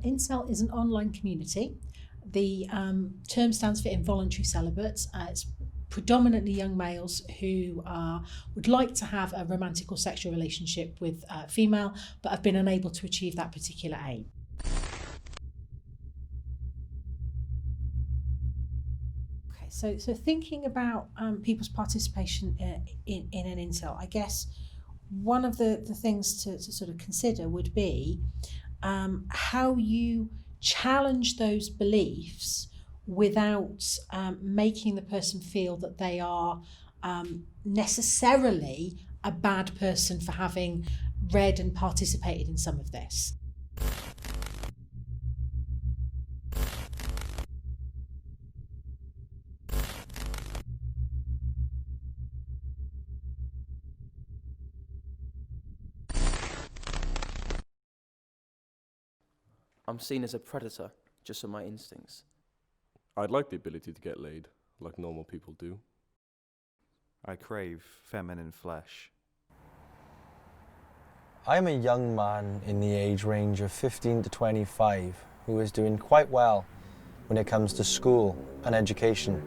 Incel is an online community. The term stands for involuntary celibates. It's predominantly young males who would like to have a romantic or sexual relationship with a female, but have been unable to achieve that particular aim. Okay, so thinking about people's participation in an incel, I guess one of the things to sort of consider would be how you challenge those beliefs without making the person feel that they are necessarily a bad person for having read and participated in some of this. I'm seen as a predator, just on my instincts. I'd like the ability to get laid, like normal people do. I crave feminine flesh. I'm a young man in the age range of 15 to 25 who is doing quite well when it comes to school and education.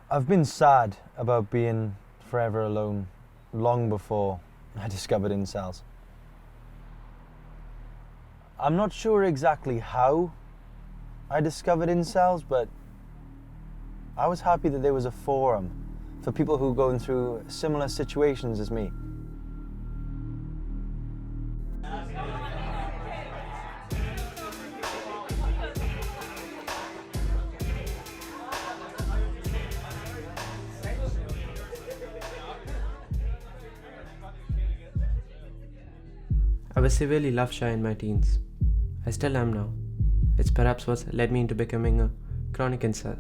I've been sad about being forever alone long before I discovered incels. I'm not sure exactly how I discovered incels, but I was happy that there was a forum for people who are going through similar situations as me. I was severely love-shy in my teens. I still am now. It's perhaps what led me into becoming a chronic incel.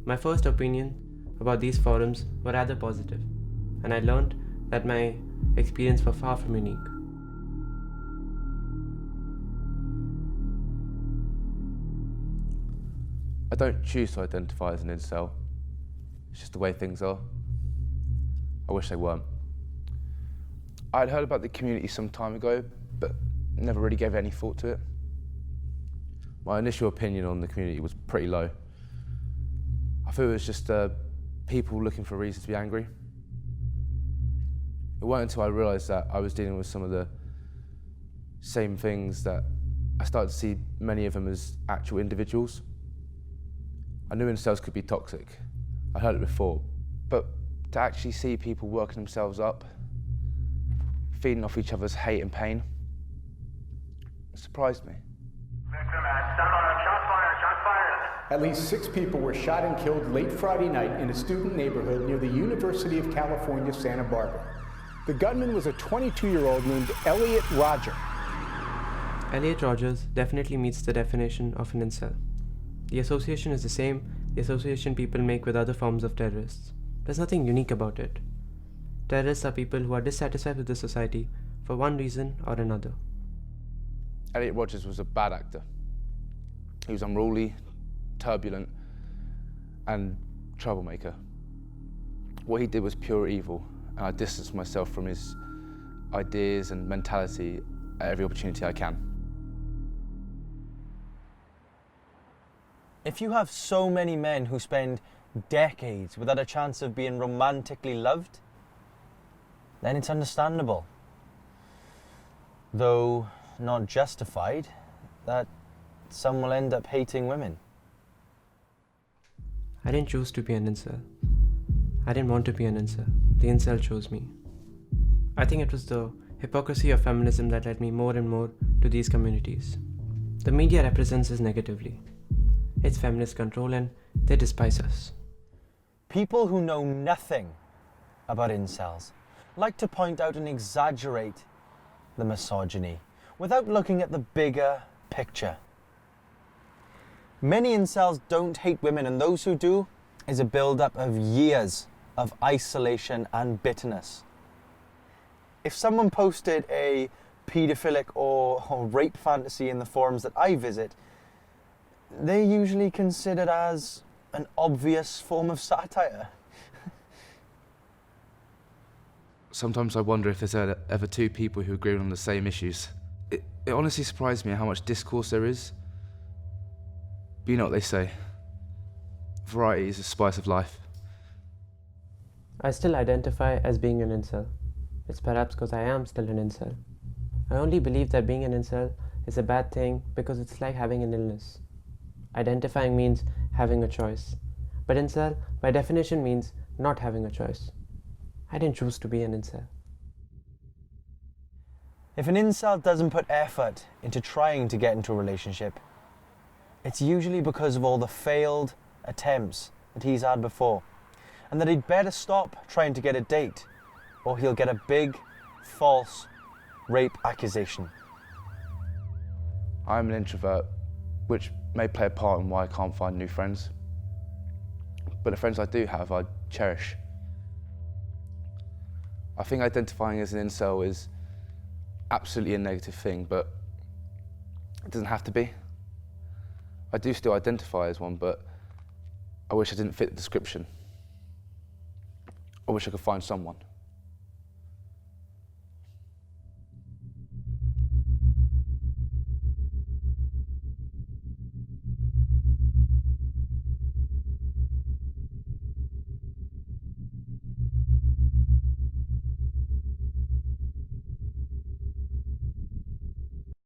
My first opinion about these forums were rather positive, and I learned that my experience was far from unique. I don't choose to identify as an incel. It's just the way things are. I wish they weren't. I'd heard about the community some time ago, but never really gave any thought to it. My initial opinion on the community was pretty low. I thought it was just people looking for a reason to be angry. It wasn't until I realised that I was dealing with some of the same things that I started to see many of them as actual individuals. I knew incels could be toxic. I heard it before, but to actually see people working themselves up, feeding off each other's hate and pain, it surprised me. At least 6 people were shot and killed late Friday night in a student neighborhood near the University of California, Santa Barbara. The gunman was a 22-year-old named Elliot Roger. Elliot Rogers definitely meets the definition of an incel. The association is the same, the association people make with other forms of terrorists. There's nothing unique about it. Terrorists are people who are dissatisfied with the society for one reason or another. Elliot Rogers was a bad actor. He was unruly, turbulent, and troublemaker. What he did was pure evil, and I distanced myself from his ideas and mentality at every opportunity I can. If you have so many men who spend decades without a chance of being romantically loved, then it's understandable, though not justified, that some will end up hating women. I didn't choose to be an incel. I didn't want to be an incel. The incel chose me. I think it was the hypocrisy of feminism that led me more and more to these communities. The media represents us negatively. It's feminist control and they despise us. People who know nothing about incels like to point out and exaggerate the misogyny without looking at the bigger picture. Many incels don't hate women, and those who do is a build-up of years of isolation and bitterness. If someone posted a paedophilic or rape fantasy in the forums that I visit, they're usually considered as an obvious form of satire. Sometimes I wonder if there's ever 2 people who agree on the same issues. It honestly surprised me how much discourse there is. But you know what they say, variety is the spice of life. I still identify as being an incel. It's perhaps because I am still an incel. I only believe that being an incel is a bad thing because it's like having an illness. Identifying means having a choice. But incel, by definition, means not having a choice. I didn't choose to be an incel. If an incel doesn't put effort into trying to get into a relationship, it's usually because of all the failed attempts that he's had before, and that he'd better stop trying to get a date, or he'll get a big, false rape accusation. I'm an introvert, which may play a part in why I can't find new friends. But the friends I do have, I cherish. I think identifying as an incel is absolutely a negative thing, but it doesn't have to be. I do still identify as one, but I wish I didn't fit the description. I wish I could find someone.